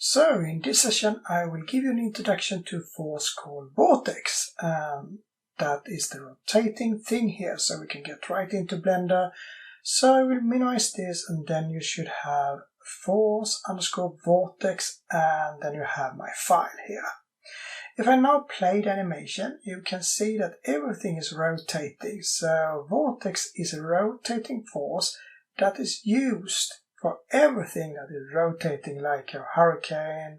So in this session I will give you an introduction to a force called vortex. That is the rotating thing here, so we can get right into Blender. So I will minimize this, and then you should have force underscore vortex, and then you have my file here. If I now play the animation, you can see that everything is rotating. So vortex is a rotating force that is used for everything that is rotating, like a hurricane,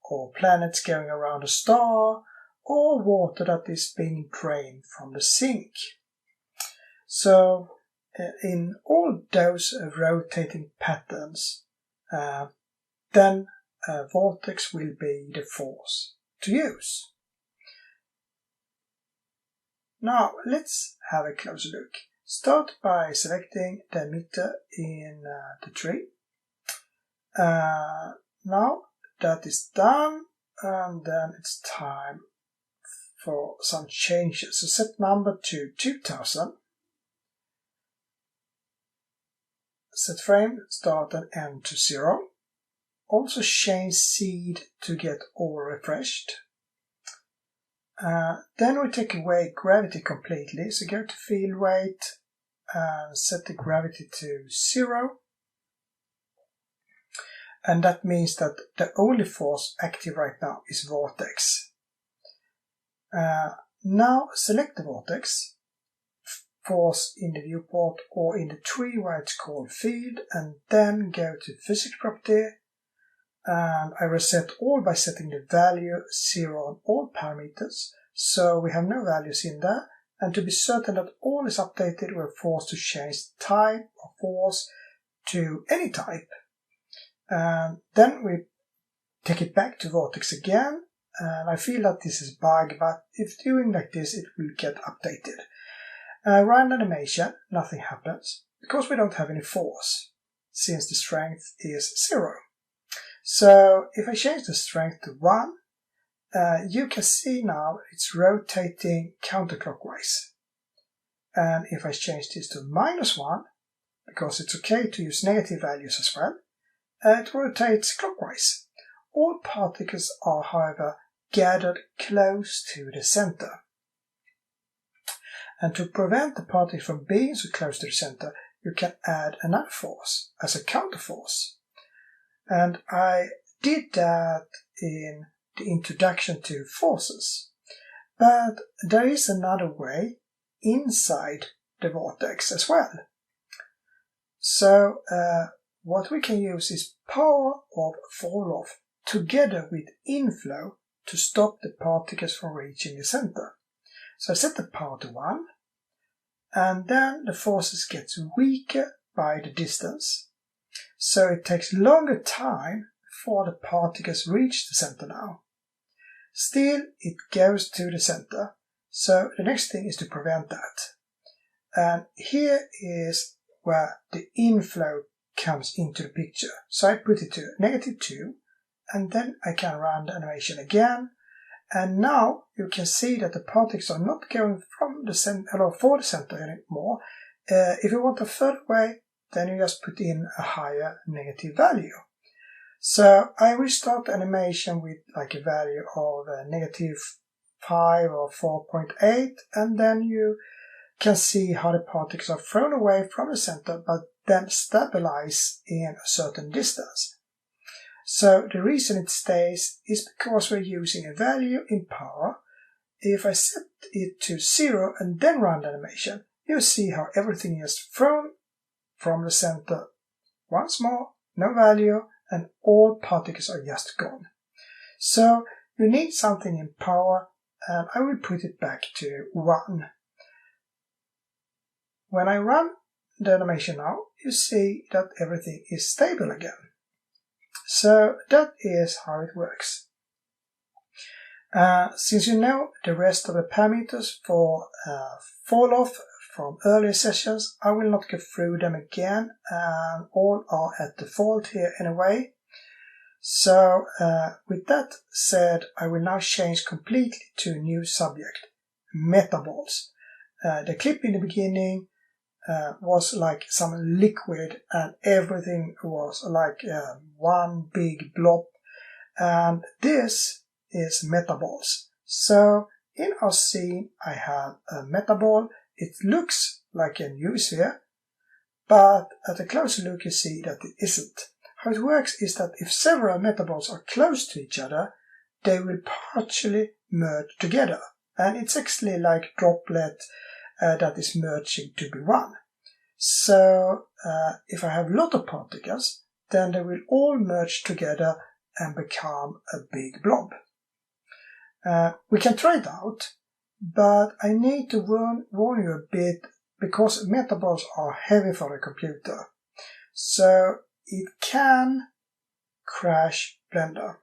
or planets going around a star, or water that is being drained from the sink. So in all those rotating patterns, then vortex will be the force to use. Now let's have a closer look. Start by selecting the emitter in the tree. Now that is done, and then it's time for some changes. So set number to 2000. Set frame, start and end to 0. Also change seed to get all refreshed. Then we take away gravity completely, so go to field weight and set the gravity to 0. And that means that the only force active right now is vortex. Now select the vortex, force in the viewport or in the tree where it's called field, and then go to physics property. And I reset all by setting the value 0 on all parameters, so we have no values in there. And to be certain that all is updated, we're forced to change the type of force to any type. And then we take it back to vortex again, and I feel that this is a bug, but if doing like this it will get updated. Run animation, nothing happens, because we don't have any force, since the strength is 0. So if I change the strength to 1, you can see now it's rotating counterclockwise. And if I change this to -1, because it's okay to use negative values as well, it rotates clockwise. All particles are, however, gathered close to the center. And to prevent the particles from being so close to the center, you can add another force as a counterforce. And I did that in the introduction to forces. But there is another way inside the vortex as well. So what we can use is power of fall-off together with inflow to stop the particles from reaching the center. So I set the power to 1, and then the forces gets weaker by the distance. So it takes longer time before the particles reach the center now. Still, it goes to the center, so the next thing is to prevent that. And here is where the inflow comes into the picture. So I put it to -2, and then I can run the animation again. And now you can see that the particles are not going from the center or for the center anymore. If you want a further away, then you just put in a higher negative value. So I will start the animation with like a value of -5 or 4.8, and then you can see how the particles are thrown away from the center but then stabilize in a certain distance. So the reason it stays is because we're using a value in power. If I set it to 0 and then run the animation, you see how everything is thrown from the center once more, no value, and all particles are just gone. So you need something in power, and I will put it back to 1. When I run the animation now, you see that everything is stable again. So that is how it works. Since you know the rest of the parameters for fall-off from earlier sessions, I will not go through them again, and all are at default here anyway. So with that said, I will now change completely to a new subject, Metaballs. The clip in the beginning was like some liquid, and everything was like one big blob. and this is Metaballs. So in our scene I have a metaball. It looks like a new sphere, but at a closer look you see that it isn't. How it works is that if several metaballs are close to each other, they will partially merge together. And it's actually like droplet that is merging to be one. So if I have a lot of particles, then they will all merge together and become a big blob. We can try it out, but I need to warn you a bit because metaballs are heavy for the computer. So it can crash Blender.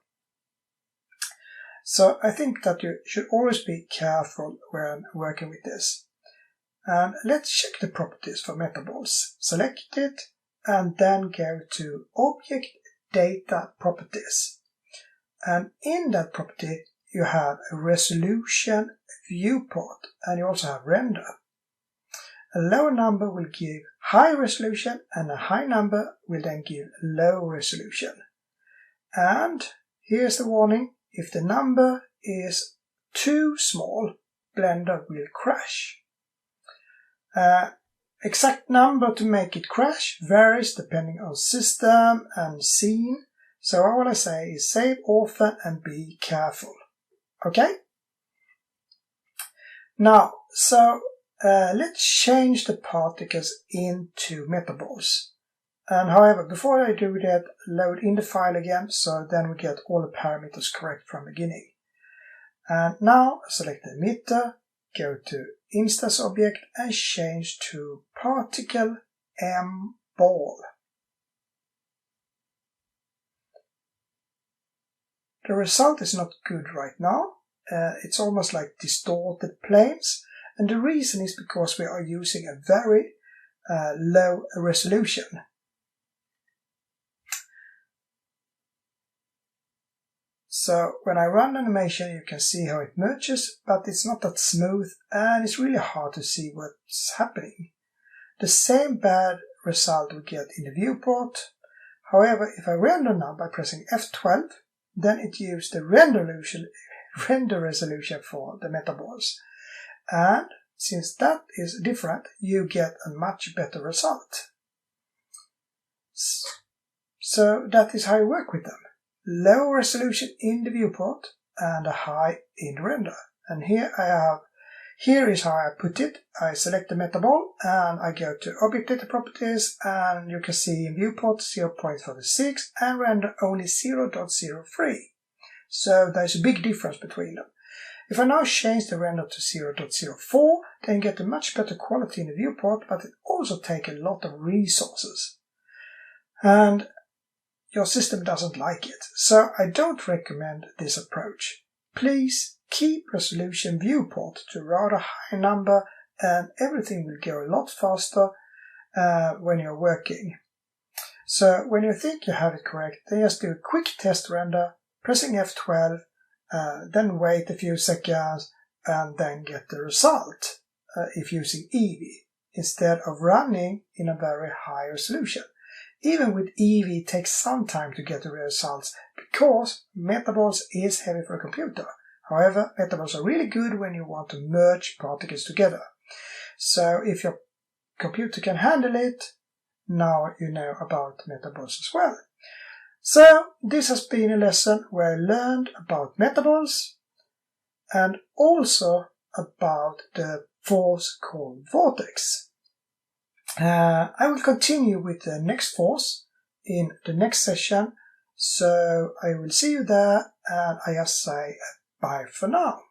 So I think that you should always be careful when working with this. And let's check the properties for Metaballs. Select it and then go to Object Data Properties. And in that property you have a resolution viewport and you also have render. A low number will give high resolution and a high number will then give low resolution. And here's the warning, if the number is too small, Blender will crash. Exact number to make it crash varies depending on system and scene, so all I say is save often and be careful. Okay? Now, let's change the particles into metaballs. And however, before I do that, load in the file again, so then we get all the parameters correct from the beginning. And now select the emitter, go to Instance Object and change to Particle M Ball. The result is not good right now. It's almost like distorted planes, and the reason is because we are using a very low resolution. So when I run animation you can see how it merges, but it's not that smooth and it's really hard to see what's happening. The same bad result we get in the viewport. However, if I render now by pressing F12, then it gives the render resolution for the metaballs. And since that is different, you get a much better result. So that is how you work with them. Low resolution in the viewport and a high in the render. And here is how I put it. I select the metaball and I go to Object Data Properties, and you can see in viewport 0.46 and render only 0.03. So there's a big difference between them. If I now change the render to 0.04, then you get a much better quality in the viewport, but it also takes a lot of resources. And your system doesn't like it, so I don't recommend this approach. Please keep resolution viewport to a rather high number and everything will go a lot faster when you're working. So when you think you have it correct, then just do a quick test render, pressing F12, then wait a few seconds and then get the result if using Eevee, instead of running in a very high resolution. Even with Eevee, it takes some time to get the results because Metaballs is heavy for a computer. However, Metaballs are really good when you want to merge particles together. So if your computer can handle it, now you know about Metaballs as well. So this has been a lesson where I learned about Metaballs and also about the force called Vortex. I will continue with the next force in the next session, so I will see you there and I just say bye for now.